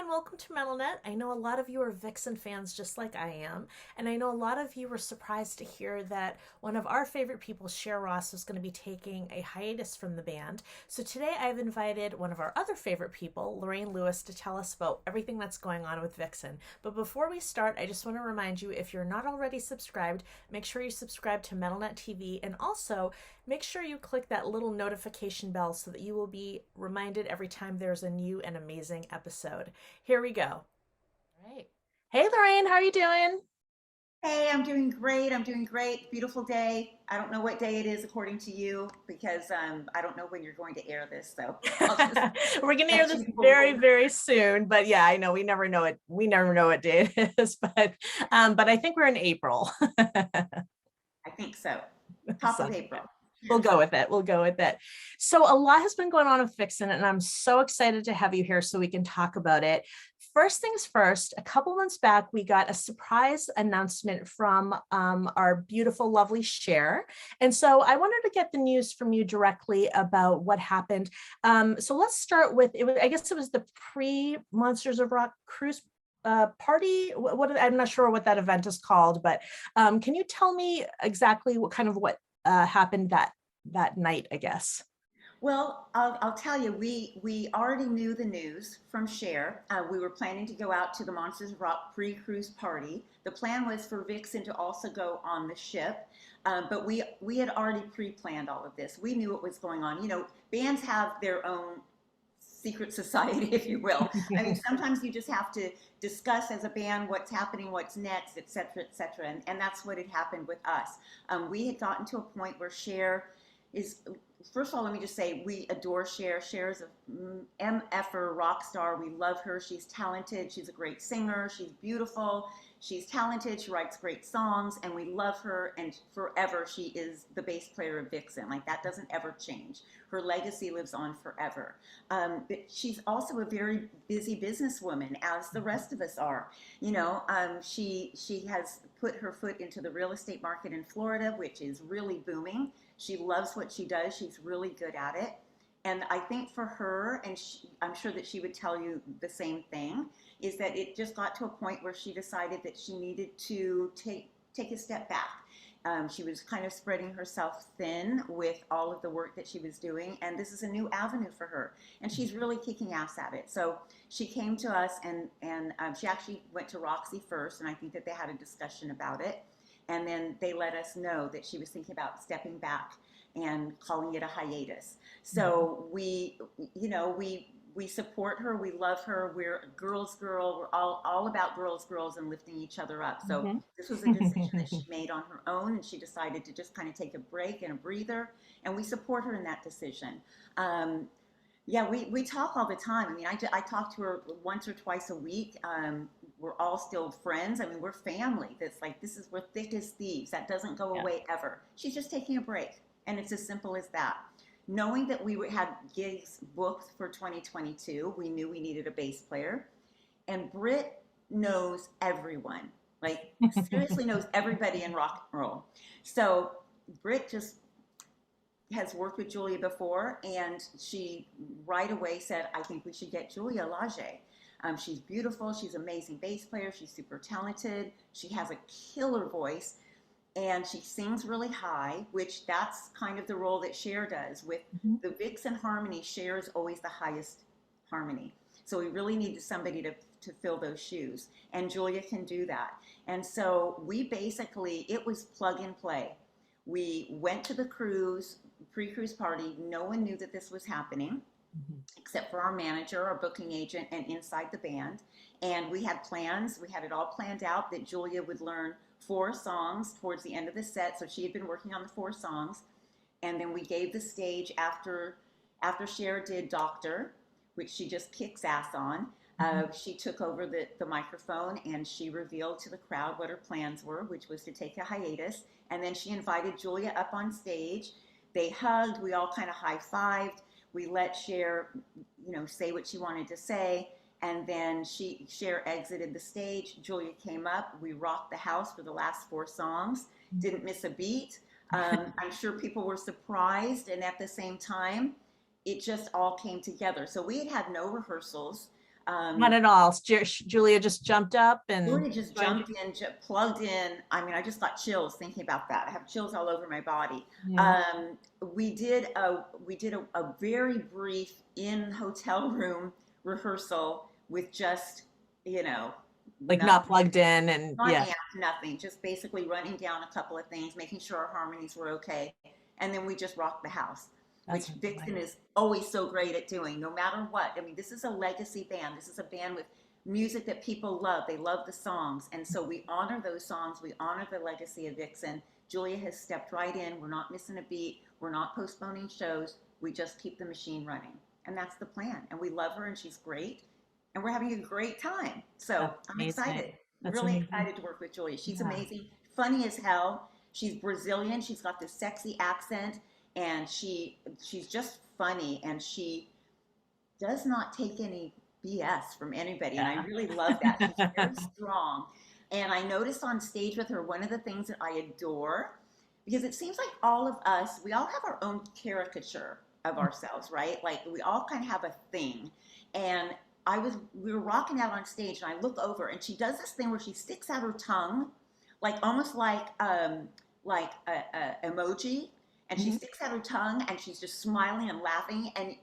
everyone, welcome to MetalNet. I know a lot of you are Vixen fans just like I am, and I know a lot of you were surprised to hear that one of our favorite people, Cher Ross, was going to be taking a hiatus from the band. So today I've invited one of our other favorite people, Lorraine Lewis, to tell us about everything that's going on with Vixen. But before we start, I just want to remind you, if you're not already subscribed, make sure you subscribe to MetalNet TV, and also make sure you click that little notification bell so that you will be reminded every time there's a new and amazing episode. Here we go. All right. Hey, Lorraine, how are you doing? Hey, I'm doing great. I'm doing great. Beautiful day. I don't know what day it is according to you because I don't know when you're going to air this. So I'll just We're gonna hear let this you very, roll. very soon. But yeah, I know we never know it. We never know what day it is. But I think we're in April. I think so. Top So of April. we'll Cheers. go with it. We'll go with it. So a lot has been going on with Vixen, and I'm so excited to have you here so we can talk about it. First things first, a couple months back, we got a surprise announcement from our beautiful, lovely Cher. And so I wanted to get the news from you directly about what happened. So let's start with, I guess it was the pre-Monsters of Rock cruise party. I'm not sure what that event is called, but can you tell me exactly what happened that night, I guess. Well, I'll tell you, we already knew the news from Cher. We were planning to go out to the Monsters of Rock pre-cruise party. The plan was for Vixen to also go on the ship, but we had already pre-planned all of this. We knew what was going on. You know, bands have their own secret society, if you will. I mean, sometimes you just have to discuss as a band what's happening, what's next, et cetera, et cetera. And that's what had happened with us. We had gotten to a point where Cher is, first of all, let me just say, we adore Cher. Cher is a MFer rock star. We love her. She's talented. She's a great singer. She's beautiful. She's talented. She writes great songs, and we love her. And forever, she is the bass player of Vixen. Like that doesn't ever change. Her legacy lives on forever. But she's also a very busy businesswoman, as the rest of us are. She has put her foot into the real estate market in Florida, which is really booming. She loves what she does. She's really good at it. And I think for her, and I'm sure that she would tell you the same thing, is that it just got to a point where she decided that she needed to take a step back. She was kind of spreading herself thin with all of the work that she was doing, and this is a new avenue for her, and she's really kicking ass at it. So she came to us, and she actually went to Roxy first, and I think that they had a discussion about it, and then they let us know that she was thinking about stepping back and calling it a hiatus. So we support her. We love her. We're a girls' girl. We're all about girls, and lifting each other up. So Mhm. this was a decision that she made on her own, and she decided to just kind of take a break and a breather. And we support her in that decision. Yeah, we talk all the time. I mean, I talk to her once or twice a week. We're all still friends. I mean, we're family. That's like, we're thick as thieves. That doesn't go Yeah. away ever. She's just taking a break. And it's as simple as that. Knowing that we had gigs booked for 2022, we knew we needed a bass player. And Britt knows everyone, like seriously knows everybody in rock and roll. So Britt just has worked with Julia before, and she right away said, I think we should get Julia Lage. She's beautiful. She's an amazing bass player. She's super talented. She has a killer voice, and she sings really high, which that's kind of the role that Cher does. With Mhm. the Vixen harmony, Cher is always the highest harmony. So we really needed somebody to fill those shoes. And Julia can do that. And so we basically, it was plug and play. We went to the cruise, pre-cruise party. No one knew that this was happening Mhm. except for our manager, our booking agent, and inside the band. And we had plans. We had it all planned out that Julia would learn 4 songs towards the end of the set. So she had been working on the 4 songs. And then we gave the stage after Cher did Doctor, which she just kicks ass on. Mhm. She took over the microphone and she revealed to the crowd what her plans were, which was to take a hiatus. And then she invited Julia up on stage. They hugged. We all kind of high fived. We let Cher, say what she wanted to say. And then Cher exited the stage. Julia came up. We rocked the house for the last 4 songs. Didn't miss a beat. I'm sure people were surprised, and at the same time, it just all came together. So we had no rehearsals. Not at all. Julia just jumped up and Julia just joined jumped in, plugged in. I mean, I just got chills thinking about that. I have chills all over my body. you. We did a very brief in hotel room rehearsal with just, you know, Like nothing, not plugged in and not yeah, amped, nothing, just basically running down a couple of things, making sure our harmonies were okay, and then we just rocked the house, that's which Vixen is always so great at doing, no matter what. I mean, this is a legacy band. This is a band with music that people love. They love the songs, and so we honor those songs. We honor the legacy of Vixen. Julia has stepped right in. We're not missing a beat. We're not postponing shows. We just keep the machine running, and that's the plan. And we love her, and she's great, and we're having a great time. So that's I'm amazing. excited, That's really amazing. excited to work with Julia. She's Yeah. amazing, funny as hell. She's Brazilian. She's got this sexy accent, and she's just funny, and she does not take any BS from anybody, and I Yeah. really love that. She's very strong. And I noticed on stage with her, one of the things that I adore, because it seems like all of us, we all have our own caricature of ourselves, right? Like we all kind of have a thing. And we were rocking out on stage, and I look over, and she does this thing where she sticks out her tongue, like almost like a emoji, and she Mhm. sticks out her tongue, and she's just smiling and laughing, and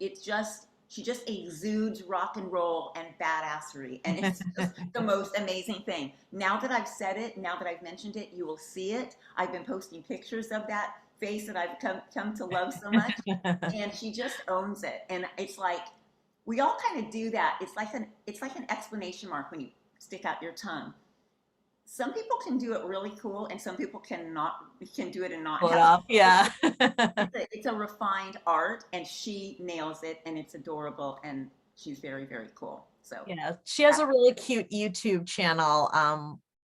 she just exudes rock and roll and badassery, and it's just the most amazing thing. Now that I've said it, now that I've mentioned it, you will see it. I've been posting pictures of that face that I've come to love so much, and she just owns it. And it's like we all kind of do that. It's like an exclamation mark when you stick out your tongue. Some people can do it really cool, and some people can do it and not Pull it have a off. it's Yeah. just it's a refined art, and she nails it, and it's adorable, and she's very, very cool. So Yeah. She has a really cute YouTube channel,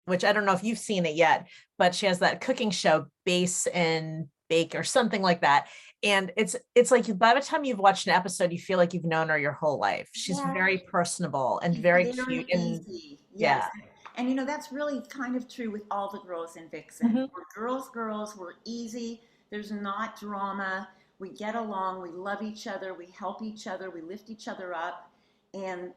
which I don't know if you've seen it yet, but she has that cooking show, Base and Bake or something like that. And it's like by the time you've watched an episode, you feel like you've known her your whole life. She's yeah, very personable and she's very very cute. And easy. Yes. yeah. And that's really kind of true with all the girls in Vixen. Mhm. We're girls, we're easy. There's not drama. We get along, we love each other, we help each other, we lift each other up. And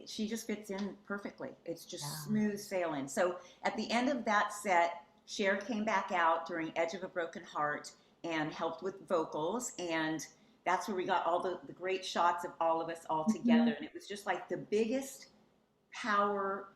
she just fits in perfectly. It's just Yeah. smooth sailing. So at the end of that set, Cher came back out during Edge of a Broken Heart and helped with vocals. And that's where we got all the great shots of all of us all Mhm. together. And it was just like the biggest power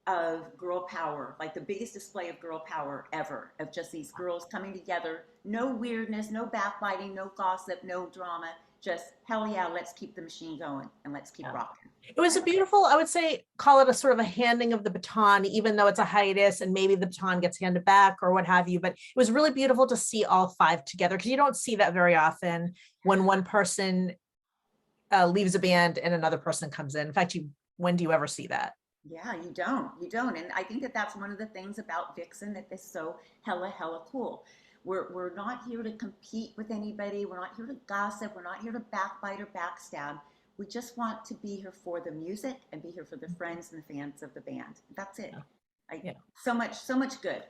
of girl power, like the biggest display of girl power ever, of just these girls coming together. No weirdness, no backbiting, no gossip, no drama. Just hell yeah, let's keep the machine going and let's keep Yeah. rocking. It was a beautiful, I would say, call it a sort of a handing of the baton, even though it's a hiatus and maybe the baton gets handed back or what have you. But it was really beautiful to see all five together because you don't see that very often when one person leaves a band and another person comes in. In fact, when do you ever see that? Yeah, you don't. And I think that that's one of the things about Vixen that is so hella cool. We're not here to compete with anybody. We're not here to gossip. We're not here to backbite or backstab. We just want to be here for the music and be here for the friends and the fans of the band. That's it. Yeah. I, Yeah. so much good.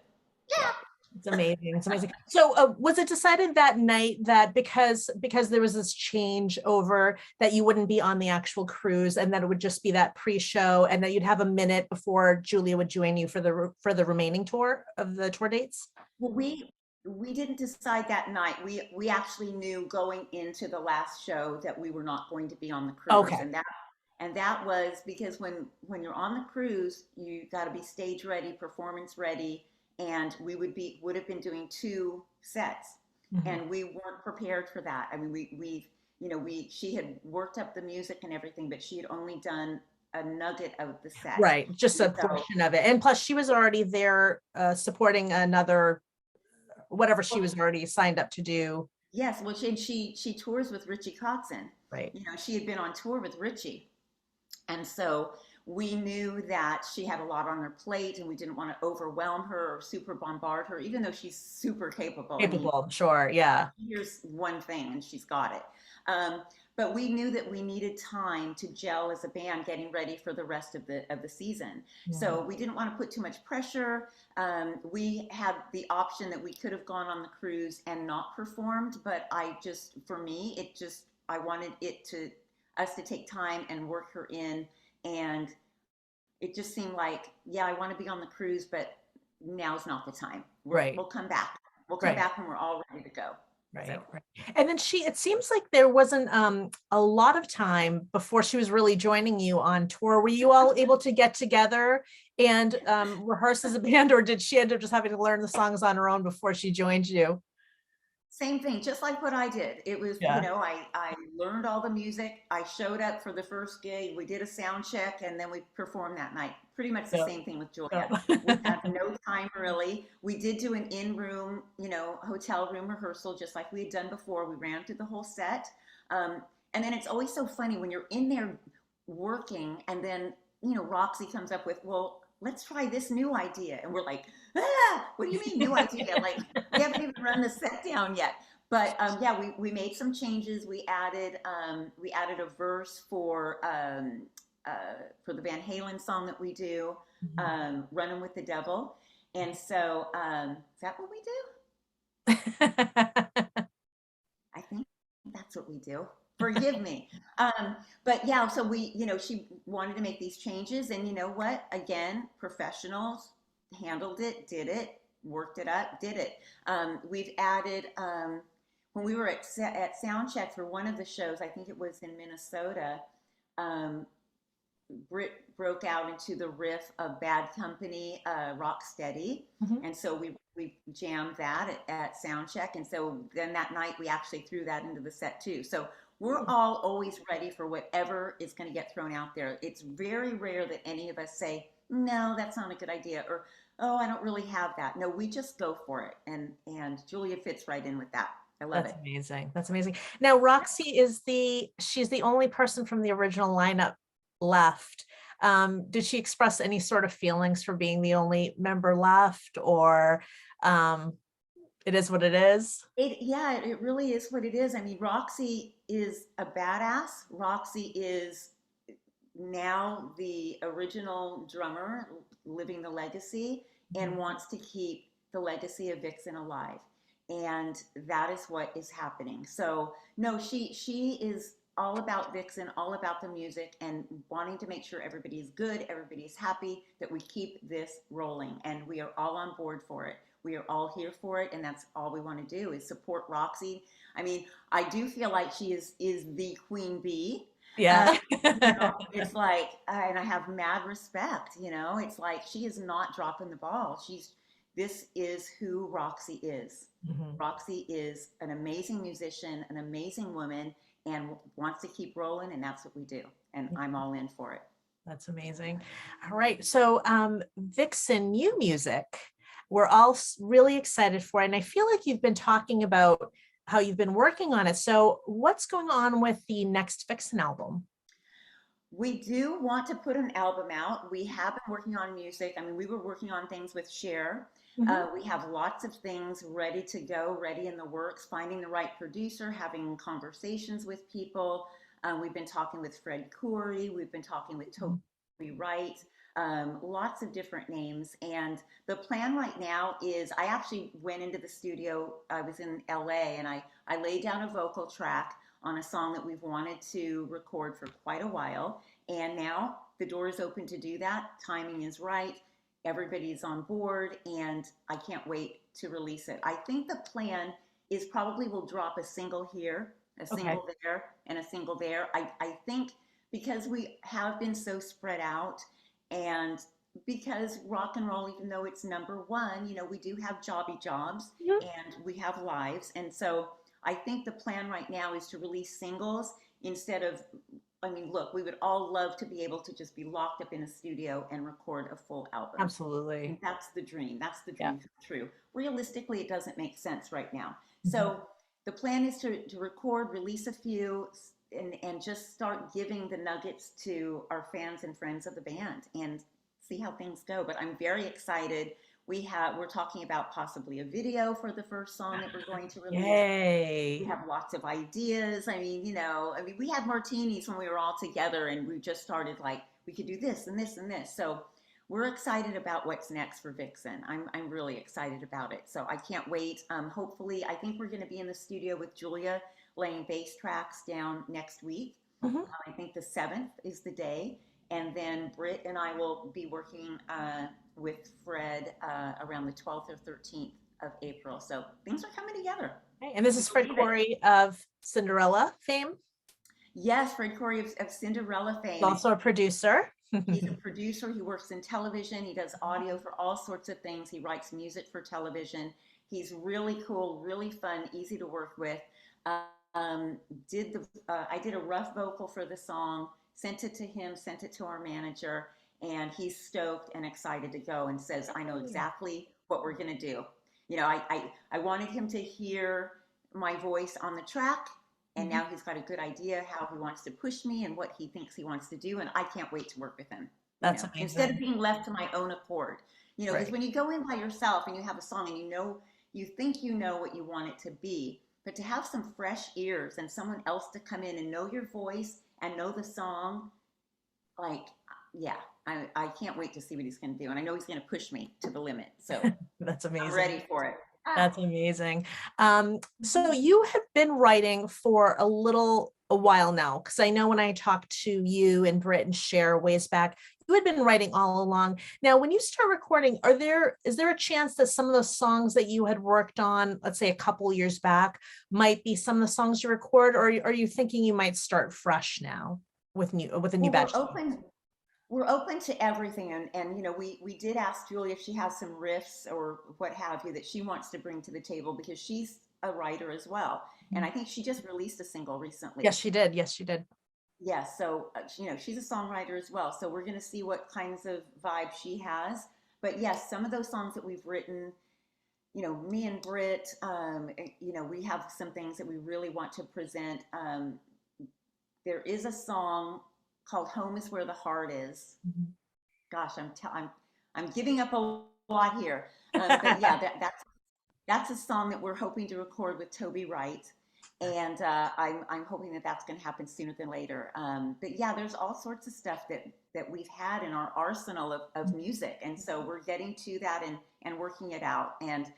Yeah. It's amazing. It's amazing. So was it decided that night that because there was this change over that you wouldn't be on the actual cruise and that it would just be that pre-show and that you'd have a minute before Julia would join you for the remaining tour of the tour dates? Well, we didn't decide that night. We actually knew going into the last show that we were not going to be on the cruise, Okay. and that was because when you're on the cruise, you got to be stage ready, performance ready, and we would have been doing two sets, Mhm. and we weren't prepared for that. I mean, we she had worked up the music and everything, but she had only done a nugget of the set. Right. Just And a so portion of it. And plus she was already there supporting another whatever she was already signed up to do. yes, well, she tours with Richie Kotzen. Right. She had been on tour with Richie, and so we knew that she had a lot on her plate, and we didn't want to overwhelm her or super bombard her, even though she's super capable. I mean, Capable, sure. Yeah. here's one thing, and she's got it. Um, but we knew that we needed time to gel as a band, getting ready for the rest of the season. Yeah. So we didn't want to put too much pressure. We had the option that we could have gone on the cruise and not performed, but for me, I wanted us to take time and work her in And it just seemed like, yeah, I want to be on the cruise, but now's not the time. Right. We'll come back. We'll come Right. back when we're all ready to go. So Right, right. And then it seems like there wasn't a lot of time before she was really joining you on tour. Were you all able to get together and rehearse as a band, or did she end up just having to learn the songs on her own before she joined you? same thing, just like what I did. It was, Yeah. I learned all the music. I showed up for the first gig. We did a sound check and then we performed that night. Pretty much the Yeah. same thing with Yeah. Julia. We had no time really. We did do an in-room, hotel room rehearsal just like we had done before. We ran through the whole set. Um, and then it's always so funny when you're in there working and then, Roxy comes up with, well, let's try this new idea. And we're like, what do you mean new idea? Like, we haven't even run the set down yet. But yeah, we made some changes. We added a verse for the Van Halen song that we do, Mhm. "Running with the Devil," and so is that what we do? I think that's what we do. Forgive me. But yeah, so she wanted to make these changes, and you know what? Again, professionals handled it, did it, worked it up, did it. We've added when we were at sound check for one of the shows, I think it was in Minnesota. Um, Brit broke out into the riff of Bad Company, Rock Steady. Mhm. And so we jammed that at sound check. And so then that night we actually threw that into the set too. So we're all always ready for whatever is going to get thrown out there. It's very rare that any of us say, no, that's not a good idea, or oh, I don't really have that. No, we just go for it. And Julia fits right in with that. I love That's it. amazing. That's amazing. Now, Roxy she's the only person from the original lineup left. Did she express any sort of feelings for being the only member left, or um, it is what it is? It really is what it is. I mean, Roxy is a badass. Roxy is now the original drummer living the legacy and Mhm. wants to keep the legacy of Vixen alive. And that is what is happening. So no, she is all about Vixen, all about the music, and wanting to make sure everybody's good, everybody's happy, that we keep this rolling. And we are all on board for it. We are all here for it, and that's all we want to do is support Roxy. I mean, I do feel like she is the queen bee. Uh, Yeah. it's like, and I have mad respect. It's like she is not dropping the ball. This is who Roxy is. Mhm. Roxy is an amazing musician, an amazing woman, and wants to keep rolling, and that's what we do. And I'm all in for it. That's amazing. All right. So, Vixen new music, we're all really excited for it. And I feel like you've been talking about how you've been working on it. So, what's going on with the next Vixen album? We do want to put an album out. We have been working on music. I mean, we were working on things with Cher. Mhm. We have lots of things ready to go, ready in the works, finding the right producer, having conversations with people. We've been talking with Fred Coury. We've been talking with Toby Wright. Lots of different names. And the plan right now is I actually went into the studio. I was in LA and I laid down a vocal track on a song that we've wanted to record for quite a while. And now the door is open to do that. Timing is right. Everybody's on board, and I can't wait to release it. I think the plan is probably we'll drop a single here, a Okay. single there, and a single there. I think because we have been so spread out, and because rock and roll, even though it's number one, we do have jobby jobs Mhm. and we have lives. And so I think the plan right now is to release singles instead of, I mean, look, we would all love to be able to just be locked up in a studio and record a full album. And Absolutely. that's the dream. That's the Yeah. dream come true. Realistically, it doesn't make sense right now. Mhm. So the plan is to record, release a few, and just start giving the nuggets to our fans and friends of the band and see how things go. But I'm very excited. We're talking about possibly a video for the first song that we're going to release. We Yay. have lots of ideas. We had martinis when we were all together and we just started like, we could do this and this and this. So we're excited about what's next for Vixen. I'm really excited about it. So I can't wait. Hopefully, I think we're going to be in the studio with Julia laying bass tracks down next week. Mhm. I think the 7th is the day. And then Britt and I will be working with Fred around the 12th or 13th of April. So things are coming together. Okay. And this Can is you Fred believe it? Corey of Cinderella fame. Yes, Fred Corey of Cinderella He's fame. also a producer. He's a producer. He works in television. He does audio for all sorts of things. He writes music for television. He's really cool, really fun, easy to work with. Um, I did a rough vocal for the song, sent it to him, sent it to our manager, and he's stoked and excited to go and says, "I know exactly what we're gonna do." You know, I wanted him to hear my voice on the track, and now he's got a good idea how he wants to push me and what he thinks he wants to do, and I can't wait to work with him. You That's know, instead of amazing. being left to my own accord. You know, because Right. when you go in by yourself and you have a song and you think you know what you want it to be, but to have some fresh ears and someone else to come in and know your voice and know the song, like, yeah, I can't wait to see what he's going to do. And I know he's going to push me to the limit. So That's I'm amazing. ready for it. Ah. That's amazing. So you have been writing for a while now, because I know when I talked to you and Britt and Cher ways back, you had been writing all along. Now, when you start recording, is there a chance that some of those songs that you had worked on, let's say a couple years back, might be some of the songs you record, or are you thinking you might start fresh now with a new Well, batch? we're open to everything, and you know, we did ask Julia if she has some riffs or what have you that she wants to bring to the table because she's a writer as well, and I think she just released a single Yes, recently. she did. Yes, she did. Yes, so you know, she's a songwriter as well, so we're going to see what kinds of vibe she has. But yes, some of those songs that we've written, you know, me and Britt, you know, we have some things that we really want to present. There is a song called "Home Is Where the Heart Is." Mhm. Gosh, I'm giving up a lot here, but yeah, that's a song that we're hoping to record with Toby Wright, and I'm hoping that that's going to happen sooner than later. But yeah, there's all sorts of stuff that we've had in our arsenal of music, and so we're getting to that and working it out. And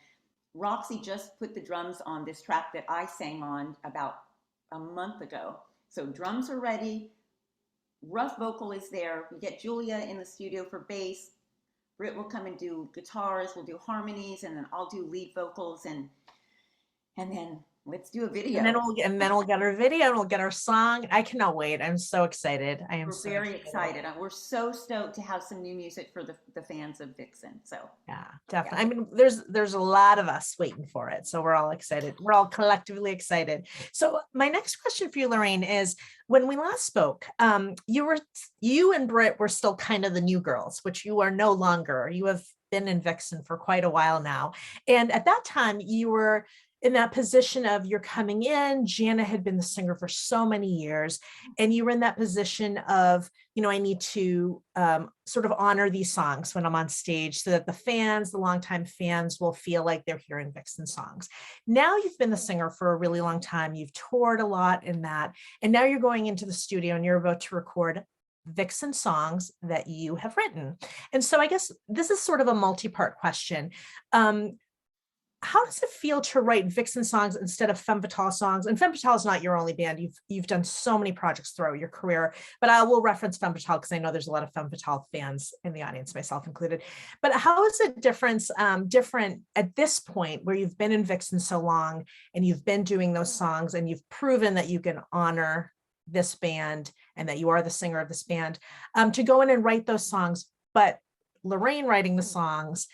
Roxy just put the drums on this track that I sang on about a month ago. So drums are ready, rough vocal is there. We get Julia in the studio for bass. Britt will come and do guitars, we'll do harmonies, and then I'll do lead vocals, and then let's do a video. And then we'll get our video and we'll get our song. I cannot wait. I'm so excited. I am We're so very excited. excited. We're so stoked to have some new music for the fans of Vixen. So Yeah, yeah. definitely. I mean, there's a lot of us waiting for it. So we're all excited. We're all collectively excited. So my next question for you, Lorraine, is when we last spoke, you and Britt were still kind of the new girls, which you are no longer. You have been in Vixen for quite a while now. And at that time, you were in that position of you're coming in. Jana had been the singer for so many years, and you were in that position of, I need to sort of honor these songs when I'm on stage so that the longtime fans will feel like they're hearing Vixen songs. Now you've been the singer for a really long time. You've toured a lot in that. And now you're going into the studio and you're about to record Vixen songs that you have written. And so I guess this is sort of a multi-part question. How does it feel to write Vixen songs instead of Femme Fatale songs? And Femme Fatale is not your only band. You've done so many projects throughout your career, but I will reference Femme Fatale because I know there's a lot of Femme Fatale fans in the audience, myself included. But how is it different at this point where you've been in Vixen so long and you've been doing those songs and you've proven that you can honor this band and that you are the singer of this band, to go in and write those songs, but Lorraine writing the songs,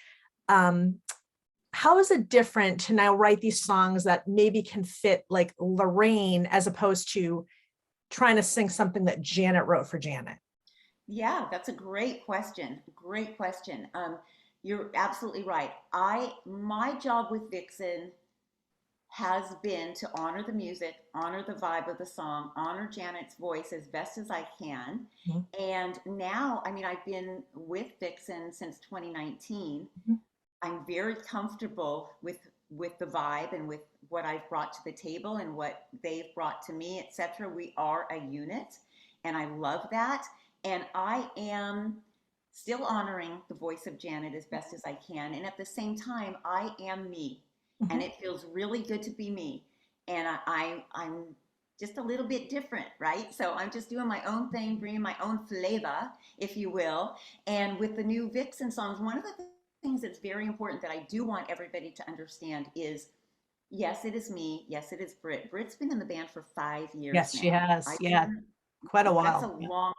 how is it different to now write these songs that maybe can fit like Lorraine as opposed to trying to sing something that Janet wrote for Janet? Yeah, that's a great question. Great question. You're absolutely right. My job with Vixen has been to honor the music, honor the vibe of the song, honor Janet's voice as best as I can. Mhm. And now, I mean, I've been with Vixen since 2019. I'm very comfortable with the vibe and with what I've brought to the table and what they've brought to me, etc. We are a unit, and I love that. And I am still honoring the voice of Janet as best as I can. And at the same time, I am me, and Mhm. it feels really good to be me. And I'm just a little bit different, right? So I'm just doing my own thing, bringing my own flavor, if you will. And with the new Vixen songs, one of the things that's very important that I do want everybody to understand is yes, it is me. Yes, it is Britt. Britt's been in the band for 5 years Yes, she now. has. I Yeah, didn't, quite a that's a while. Yeah. long,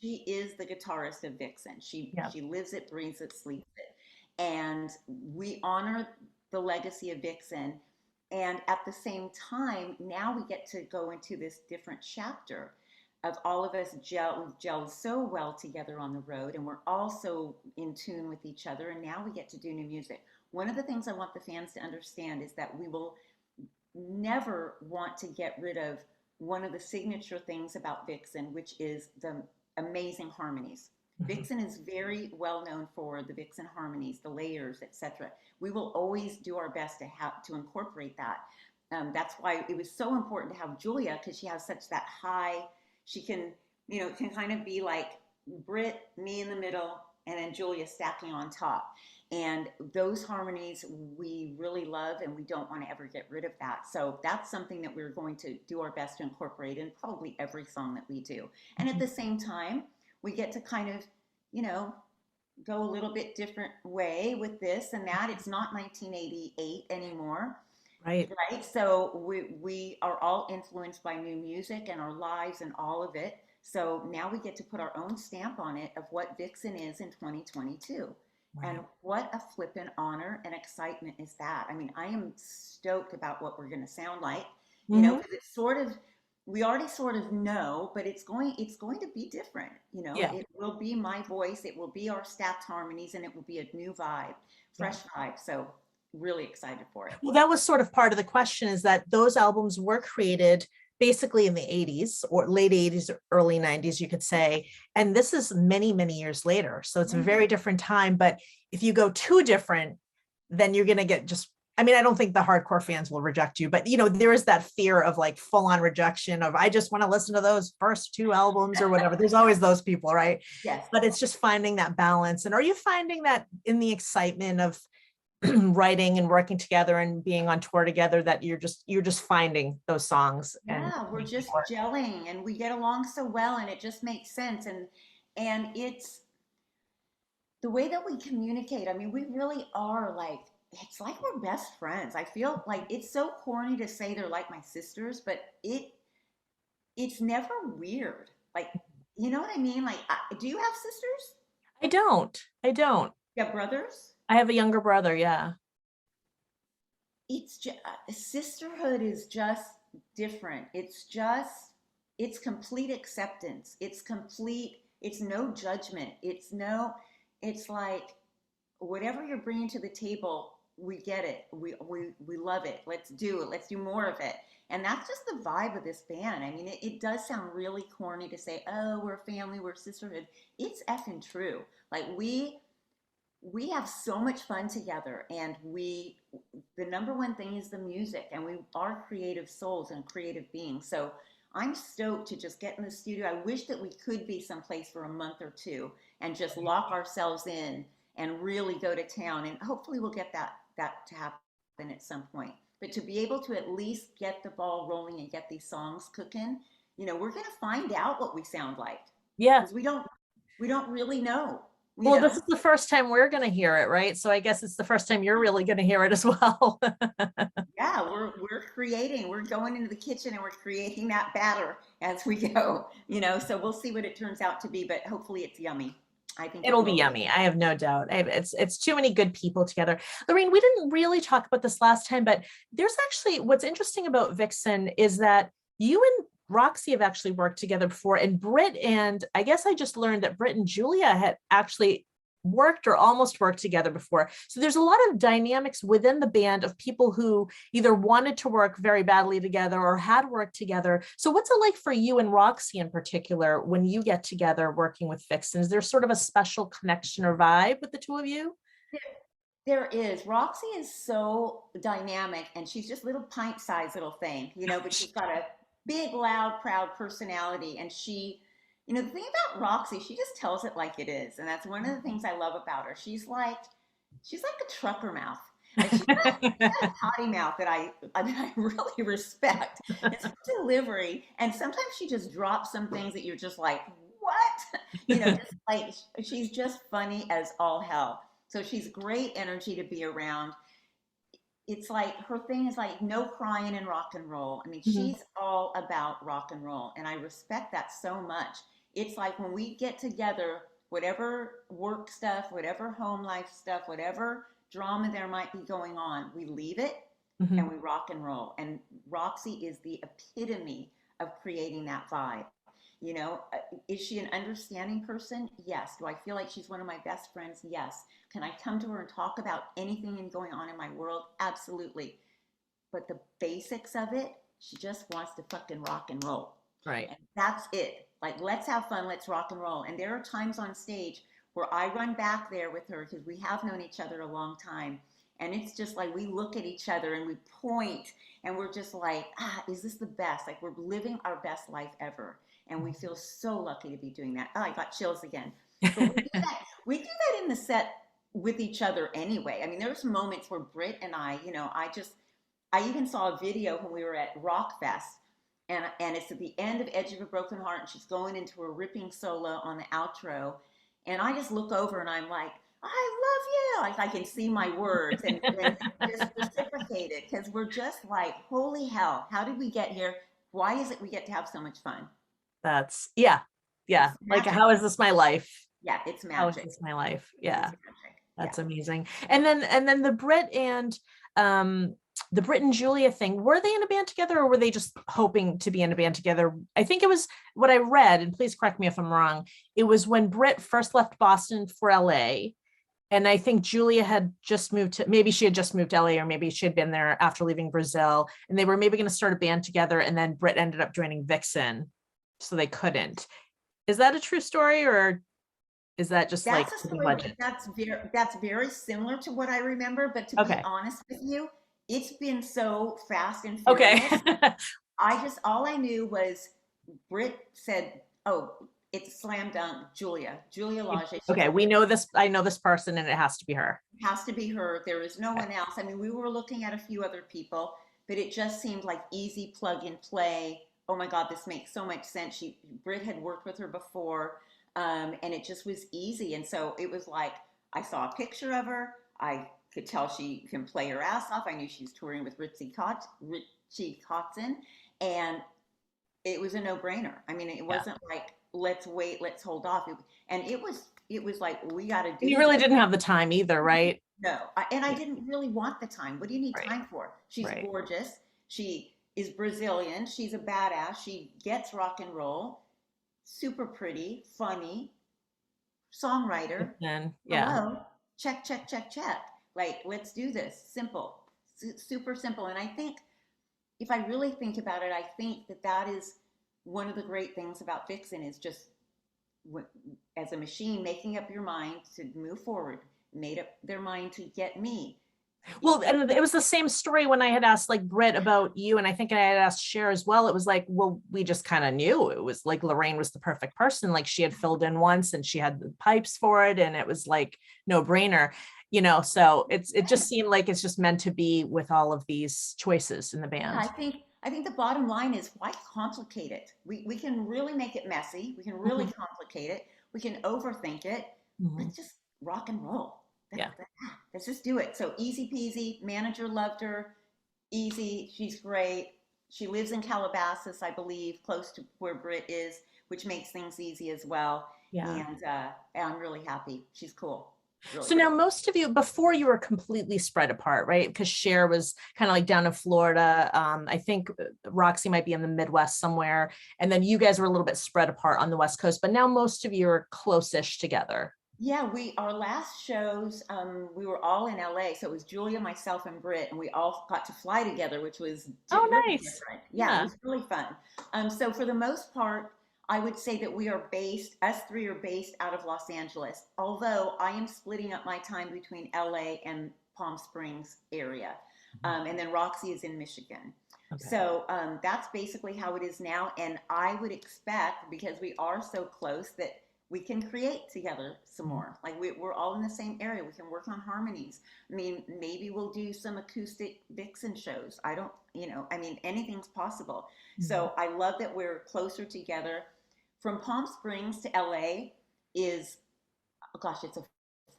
she is the guitarist of Vixen. Yeah. She lives it, breathes it, sleeps it. And we honor the legacy of Vixen. And at the same time, now we get to go into this different chapter of all of us we've gelled so well together on the road, and we're also in tune with each other. And now we get to do new music. One of the things I want the fans to understand is that we will never want to get rid of one of the signature things about Vixen, which is the amazing harmonies. Mhm. Vixen is very well known for the Vixen harmonies, the layers, etc. We will always do our best to have to incorporate that. That's why it was so important to have Julia, because she has such that high. She can, it can kind of be like Brit, me in the middle, and then Julia stacking on top. And those harmonies we really love, and we don't want to ever get rid of that. So that's something that we're going to do our best to incorporate in probably every song that we do. And at Mhm. the same time, we get to kind of, you know, go a little bit different way with this and that. It's not 1988 anymore, Right. right? So we are all influenced by new music and our lives and all of it. So now we get to put our own stamp on it of what Vixen is in 2022. And Right. what a flippin' honor and excitement is that? I mean, I am stoked about what we're going to sound like, Hmm. because it's sort of, we already sort of know, but it's going to be different. Yeah. It will be my voice, it will be our stacked harmonies, and it will be a new vibe, Yeah. fresh vibe. So really excited for it. Well, that was sort of part of the question, is that those albums were created basically in the 80s or late 80s, early 90s, you could say. And this is many, many years later. So it's a Mhm. very different time. But if you go too different, then you're going to get just, I mean, I don't think the hardcore fans will reject you, but there is that fear of like full on rejection of, I just want to listen to those first two albums or whatever. There's always those people, right? Yes. But it's just finding that balance. And are you finding that in the excitement of writing and working together and being on tour together, that you're just finding those songs and Yeah, we're making it just work? gelling and we get along so well and it just makes sense. And it's the way that we communicate. I mean, we really are like, it's like we're best friends. I feel like it's so corny to say they're like my sisters, but it's never weird. Like, you know what I mean? Like, do you have sisters? I don't. You have brothers? I have a younger brother. Yeah. It's just sisterhood is just different. It's complete acceptance. It's no judgment. It's like whatever you're bringing to the table, we get it. We love it. Let's do it. Let's do more of it. And that's just the vibe of this band. I mean, it does sound really corny to say, oh, we're family, we're sisterhood. It's effing true. Like we have so much fun together, and the number one thing is the music, and we are creative souls and creative beings. So I'm stoked to just get in the studio. I wish that we could be someplace for a month or two and just lock ourselves in and really go to town, and hopefully we'll get that to happen at some point. But to be able to at least get the ball rolling and get these songs cooking, we're going to find out what we sound like, Yeah. because we don't really know you Well, this know is the first time we're going to hear it, right? So I guess it's the first time you're really going to hear it as well. Yeah, we're creating. We're going into the kitchen and we're creating that batter as we go. So we'll see what it turns out to be, but hopefully it's yummy. I think it It'll be will be. yummy. I have no doubt. It's too many good people together. Lorraine, we didn't really talk about this last time, but there's actually, what's interesting about Vixen is that you and Roxy have actually worked together before, and Britt, and I guess I just learned that Britt and Julia had actually worked or almost worked together before. So there's a lot of dynamics within the band of people who either wanted to work very badly together or had worked together. So what's it like for you and Roxy in particular when you get together working with Vixen? Is there sort of a special connection or vibe with the two of you? There is. Roxy is so dynamic, and she's just little pint-sized little thing, but she's got a big, loud, proud personality. And the thing about Roxy, she just tells it like it is. And that's one of the things I love about her. She's like a trucker mouth. And she has potty mouth that I really respect. It's her delivery, and sometimes she just drops some things that you're just like, what? Just like she's just funny as all hell. So she's great energy to be around. It's like her thing is like no crying in rock and roll. I mean, Mhm. she's all about rock and roll, and I respect that so much. It's like when we get together, whatever work stuff, whatever home life stuff, whatever drama there might be going on, we leave it and Mhm. we rock and roll. And Roxy is the epitome of creating that vibe. Is she an understanding person? Yes. Do I feel like she's one of my best friends? Yes. Can I come to her and talk about anything and going on in my world? Absolutely. But the basics of it, she just wants to fucking rock and roll. Right. And that's it. Like, let's have fun, let's rock and roll. And there are times on stage where I run back there with her because we have known each other a long time. And it's just like we look at each other and we point and we're just like, is this the best? Like, we're living our best life ever. And we feel so lucky to be doing that. Oh, I got chills again. But we do that. We do that in the set with each other anyway. I mean, there's moments where Britt and I even saw a video when we were at Rock Fest, and it's at the end of Edge of a Broken Heart, and she's going into a ripping solo on the outro, and I just look over and I'm like, I love you. Like I can see my words and just reciprocated because we're just like, holy hell, how did we get here? Why is it we get to have so much fun? That's yeah. Yeah. It's Like, magic. how is this my life? Yeah, it's How is magic. this my life? It's Yeah. magic. Yeah. That's amazing. And then um the Brit and Julia thing, were they in a band together or were they just hoping to be in a band together? I think it was what I read, and please correct me if I'm wrong. It was when Brit first left Boston for LA. And I think Julia had just moved to, maybe she had just moved to LA, or maybe she had been there after leaving Brazil. And they were maybe going to start a band together. And then Brit ended up joining Vixen. So they couldn't. Is that a true story, or is that just like That's a for the story budget? that's very similar to what I remember, but to be Okay. honest with you, it's been so fast and Okay. furious. All I knew was Britt said, "Oh, it's a slam dunk, Julia. Julia Lage, she's Okay. We know this. I know this person and it has to be her. has to be her. There is no Okay. one else." I mean, we were looking at a few other people, but it just seemed like easy plug and play. Oh my God, this makes so much sense. Britt had worked with her before, and it just was easy. And so it was like I saw a picture of her. I could tell she can play her ass off. I knew she was touring with Richie Kotzen, and it was a no-brainer. I mean, it Yeah. wasn't like let's wait, let's hold off. And it was like we got to And you do really this. didn't have the time either, right? No, and I Yeah. didn't really want the time. What do you need Right. time for? She's Right. gorgeous. She is Brazilian. She's a badass. She gets rock and roll. Super pretty, funny, But songwriter. then, yeah. Hello, check, check, check, check. Like, let's do this. Simple, super simple. And I think if I really think about it, I think that is one of the great things about Vixen is just as a machine making up your mind to move forward, made up their mind to get me. Well, and it was the same story when I had asked like Britt about you, and I think I had asked Cher as well. It was like, well, we just kind of knew it was like Lorraine was the perfect person. Like she had filled in once and she had the pipes for it, and it was like no brainer, So it just seemed like it's just meant to be with all of these choices in the Yeah, band. I think the bottom line is why complicate it? We can really make it messy. We can really Mhm. complicate it. We can overthink it. Mhm. Let's just rock and roll. Yeah. Let's just do it. So easy peasy. Manager loved her. Easy. She's great. She lives in Calabasas, I believe, close to where Britt is, which makes things easy as well. Yeah. And I'm really happy. She's cool. Really So now cool. most of you, before you were completely spread apart, right? Because Cher was kind of like down in Florida. I think Roxy might be in the Midwest somewhere. And then you guys were a little bit spread apart on the West Coast, but now most of you are close-ish together. Yeah, we our last shows, we were all in LA, so it was Julia, myself, and Britt, and we all got to fly together, which was Oh, really nice. different. Yeah, it Yeah. was really fun. So for the most part, I would say that us three are based out of Los Angeles, although I am splitting up my time between LA and Palm Springs area. And then Roxy is in Michigan. Okay. So that's basically how it is now. And I would expect, because we are so close, that we can create together some more. Like we're all in the same area. We can work on harmonies. I mean, maybe we'll do some acoustic Vixen shows. I don't, I mean, anything's possible. Mhm. So I love that we're closer together. From Palm Springs to LA is, oh gosh, it's a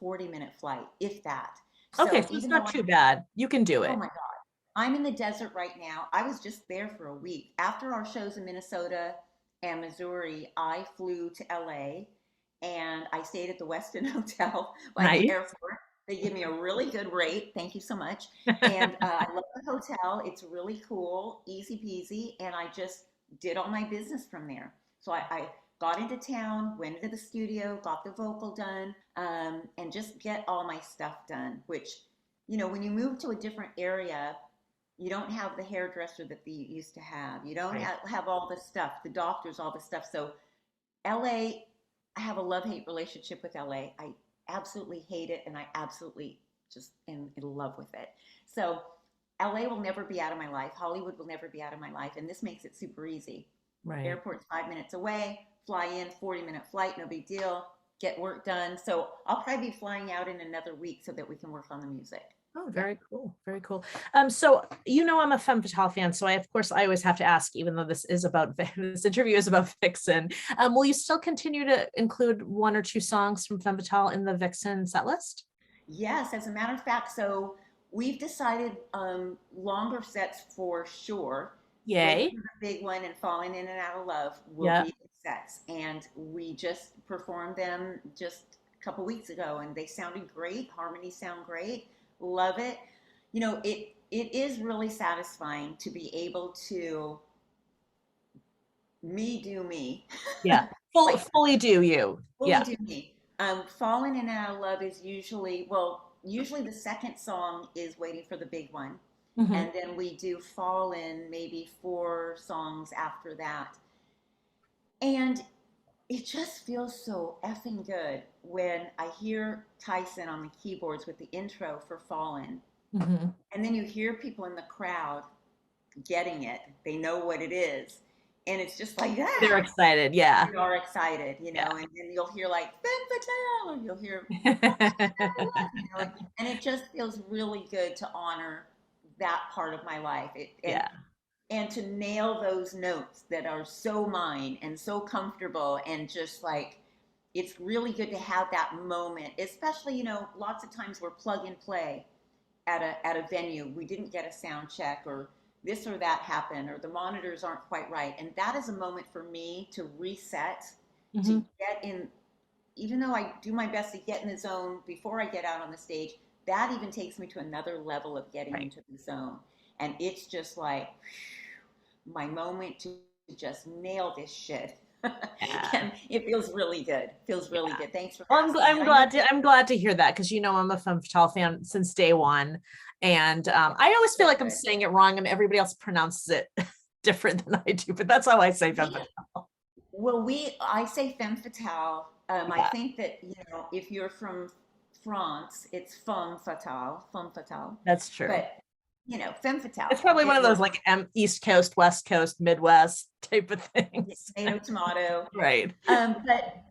40-minute flight, if that. Okay, So so it's even not though too bad. You can do oh it. my God, I'm in the desert right now. I was just there for a week. After our shows in Minnesota and Missouri, I flew to LA and I stayed at the Westin Hotel by the Nice. airport. They give me a really good rate. Thank you so much. And I love the hotel. It's really cool, easy peasy. And I just did all my business from there. So I got into town, went into the studio, got the vocal done, and just get all my stuff done, which, when you move to a different area, you don't have the hairdresser that you used to have. You don't Right. have all the stuff, the doctors, all the stuff. So LA, I have a love-hate relationship with LA. I absolutely hate it and I absolutely just am in love with it. So LA will never be out of my life. Hollywood will never be out of my life. And this makes it super easy. Right. Airport's 5 minutes away, fly in, 40-minute flight, no big deal, get work done. So I'll probably be flying out in another week so that we can work on the music. Oh, Yeah. very cool. Very cool. So I'm a Femme Fatale fan, so I always have to ask, even though this is about this interview is about Vixen. Will you still continue to include one or two songs from Femme Fatale in the Vixen set list? Yes, as a matter of fact, so we've decided longer sets for sure. Waiting Yay. for the big one and Falling in and Out of Love will Yeah. be the sets. And we just performed them just a couple weeks ago and they sounded great. Harmonies sound great. Love it. It is really satisfying to be able to me do me. Yeah. Like Fully do you. fully Yeah. do me. Falling in and Out of Love is usually the second song is Waiting for the Big One. Hmm. And then we do Fallen maybe 4 songs after that. And it just feels so effing good when I hear Tyson on the keyboards with the intro for Fallen. Hmm. And then you hear people in the crowd getting it. They know what it is. And it's just like, They're excited. Yeah. we are excited, Yeah. and then you'll hear like Femme Fatale, or you'll hear, and it just feels really good to honor that part of my life. Yeah. And to nail those notes that are so mine and so comfortable and just like it's really good to have that moment, especially lots of times we're plug and play at a venue. We didn't get a sound check or this or that happened or the monitors aren't quite right, and that is a moment for me to reset, to Hmm. get in. Even though I do my best to get in the zone before I get out on the stage, that even takes me to another level of getting Right. into the zone, and it's just like my moment to just nail this shit. Yeah. And it feels really good. Feels really Yeah. good. Thanks for Well, asking. And I know I'm glad to hear that because I'm a Femme Fatale fan since day one, and I always feel so like I'm good. saying it wrong, and everybody else pronounces it different than I do. But that's how I say Femme We Fatale. I say femme fatale. I Yeah, think that, if you're from France, it's femme fatale. that's true. But, femme It's fatale, probably one it of those works. like East Coast, West Coast, Midwest type of things. Tomato, tomato. Right.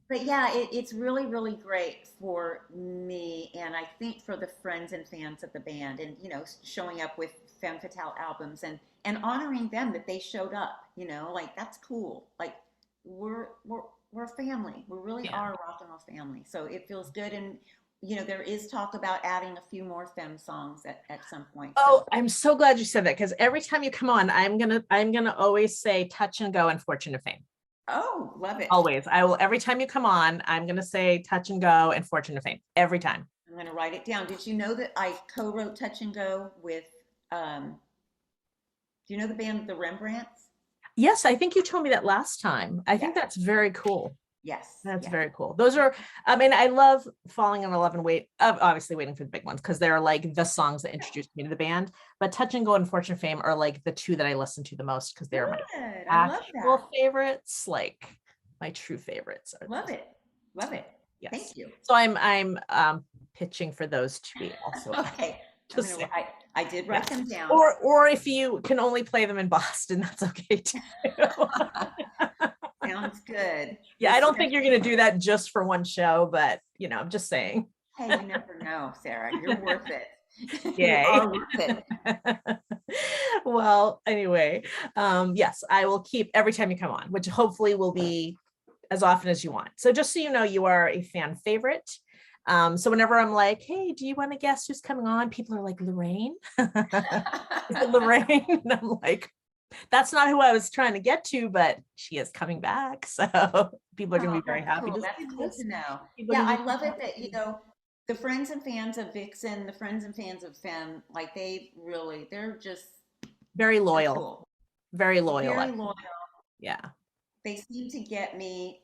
But yeah, it's really, really great for me. And I think for the friends and fans of the band and, showing up with femme fatale albums and honoring them that they showed up, like that's cool. Like we're we're we're a family. We really Yeah. are a rock and roll family. So it feels good. And there is talk about adding a few more femme songs at some point. Oh, So I'm so glad you said that because every time you come on, I'm gonna always say touch and go and fortune of fame. oh, love it. Always. I will every time you come on, I'm gonna say touch and go and fortune of fame. Every time. I'm gonna write it down. Did you know that I co-wrote Touch and Go with do you know the band The Rembrandts? Yes, I think you told me that last time. I think Yes, that's very cool. yes, That's yes. very cool. Those are, I mean, I love Falling in Love and obviously Waiting for the Big Ones because they're like the songs that introduced me to the band. But Touch and Go and Fortune Fame are like the two that I listen to the most because they're my Good. I love that. actual favorites, like my true favorites are Love those. it. Love it. Yes. Thank you. So I'm pitching for those to be also Okay. I'm just gonna saying. I did write Yes. them down. Or if you can only play them in Boston, that's okay too. Sounds good. Yeah, I don't think you're going to do that just for one show, but I'm just saying. Hey, you never know, Sarah. You're worth it. You Yay. are worth it. Well, anyway, yes, I will keep every time you come on, which hopefully will be as often as you want. So just so you know, you are a fan favorite. So whenever I'm like, hey, do you want to guess who's coming on? People are like, Lorraine? Is it Lorraine? And I'm like, that's not who I was trying to get to, but she is coming back. So people are going to Oh, be very that's happy cool. to That's see cool this. to know. People are Yeah, gonna I be love it that, happy. the friends and fans of Vixen, the friends and fans of Femme, like Very they're loyal, cool. very loyal. Very loyal. Yeah. They seem to get me.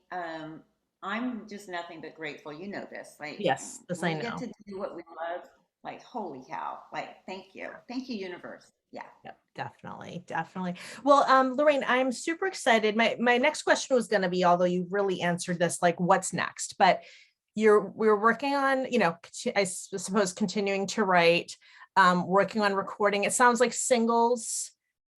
I'm just nothing but grateful. You know this. Like Yes, this when I we get know. to do what we love, like holy cow. Like thank you. Thank you, universe. Yeah. Yep, definitely, definitely. Well, Lorraine, I'm super excited. My next question was going to be, although you really answered this, like what's next? But we're working on, I suppose continuing to write, working on recording. It sounds like singles,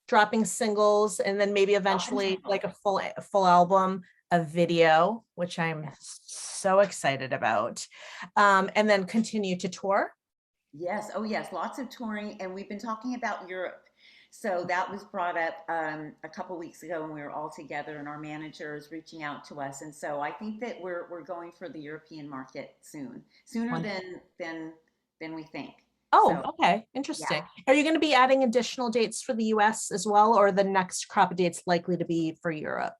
dropping singles, and then maybe eventually like a full album, a video, which I'm so excited about. And then continue to tour. Yes. Oh, yes. Lots of touring, and we've been talking about Europe. So that was brought up a couple weeks ago when we were all together, and our manager is reaching out to us. And so I think that we're going for the European market soon, sooner One. than we think. Oh, So okay. yeah, Interesting. Are you going to be adding additional dates for the US as well, or the next crop of dates likely to be for Europe?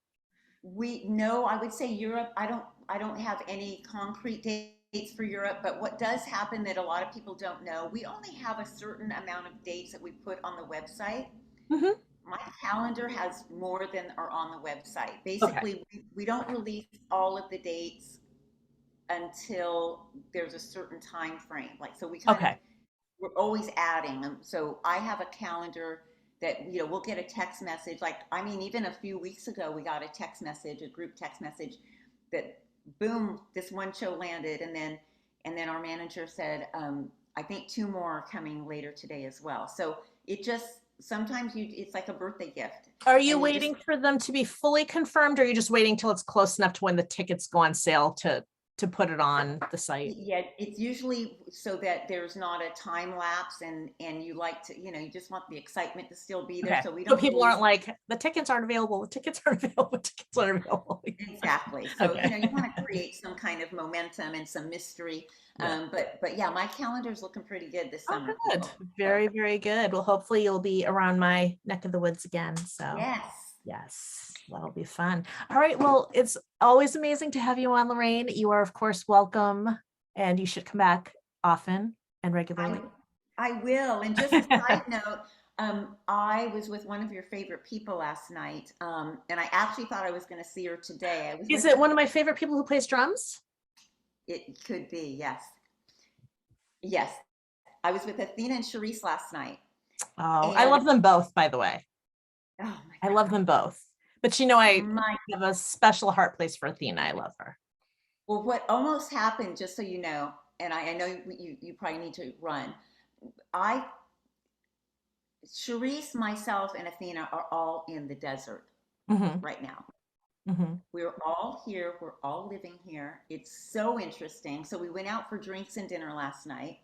we know. I would say Europe. I don't have any concrete dates for Europe, but what does happen that a lot of people don't know, we only have a certain amount of dates that we put on the website. Hmm. My calendar has more than are on the website. Okay. Basically, we don't release all of the dates until there's a certain time frame. Like, so Okay. we're always adding them. So I have a calendar that, we'll get a text message. Like, I mean, even a few weeks ago, we got a text message, a group text message that boom, this one show landed. And then our manager said, I think two more are coming later today as well. So it just, sometimes it's like a birthday gift. Are you And you just waiting for them to be fully confirmed, or are you just waiting till it's close enough to when the tickets go on sale to put it on the site? Yeah, it's usually so that there's not a time lapse, and you like to, you just want the excitement to still be there. Okay. So we So don't people aren't release. like, the tickets aren't available, the tickets aren't available, the tickets aren't available. Exactly. So, Okay. you want to create some kind of momentum and some mystery. Yeah. But yeah, my calendar's looking pretty good this Oh, summer, good. people. So Very, very good. Well, hopefully you'll be around my neck of the woods again. So yes. yes, that'll be fun. All right. Well, it's always amazing to have you on, Lorraine. You are, of course, welcome, and you should come back often and I regularly. I will. And just a side note, I was with one of your favorite people last night, and I actually thought I was going to see her today. I was Is with it one of my favorite people who plays drums? It could be, yes, yes. I was with Athena and Charisse last night, Oh, I and love them both, by the way. oh my I love God, them both. But I my have a special heart place for Athena. I love her. well, what almost happened, just so you know, and I know you probably need to run. I Charisse, myself, and Athena are all in the desert Hmm. right now. Hmm. We're all here. We're all living here. It's so interesting. So we went out for drinks and dinner last night,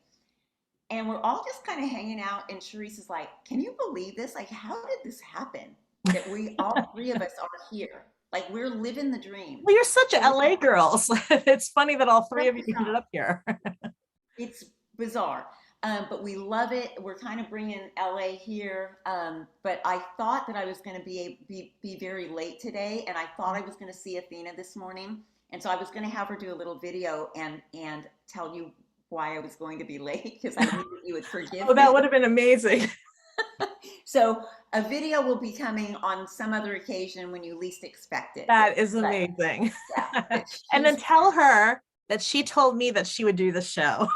and we're all just kind of hanging out. And Charisse is like, "Can you believe this? Like, how did this happen? That we all three of us are here. Like, we're living the dream." Well, you're such a So LA girls. It's funny that all three so of you ended up here. it's bizarre. But we love it. We're kind of bringing LA here. But I thought that I was going to be very late today, and I thought I was going to see Athena this morning, and so I was going to have her do a little video and tell you why I was going to be late because I knew that you would Oh, forgive that me. would have been amazing. So a video will be coming on some other occasion when you least expect it. That is But amazing. yeah, but And then she's tell her that she told me that she would do the show.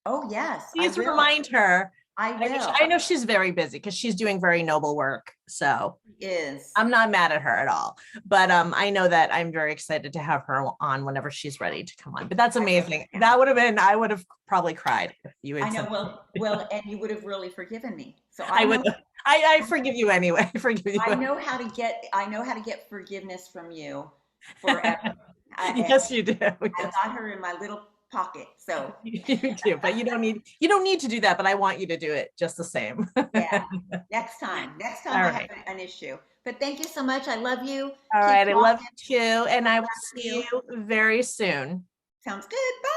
oh yes, I Please will. remind her. I will. I know she's very busy because she's doing very noble work. So Is I'm not mad at her at all. But I know that I'm very excited to have her on whenever she's ready to come on. But that's I really amazing. am. That would have been, I would have probably cried if you I had know. said. Well, and you would have really forgiven me. So I would. I forgive you anyway. I forgive you. I know how to get forgiveness from you. forever. I, Yes, you do. I Yes, got her in my little pocket. So you do. But you don't need to do that, but I want you to do it just the same. yeah, next time All I have right. an issue. But thank you so much. I love you. All Keep right. I love walking. you too. And I will After see you. you very soon. Sounds good. Bye.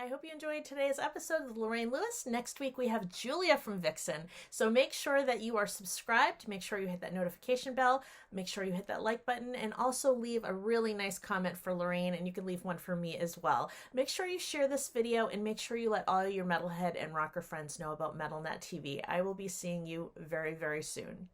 I hope you enjoyed today's episode with Lorraine Lewis. Next week, we have Julia from Vixen. So make sure that you are subscribed. Make sure you hit that notification bell. Make sure you hit that like button and also leave a really nice comment for Lorraine. And you can leave one for me as well. Make sure you share this video and make sure you let all your metalhead and rocker friends know about MetalNet TV. I will be seeing you very, very soon.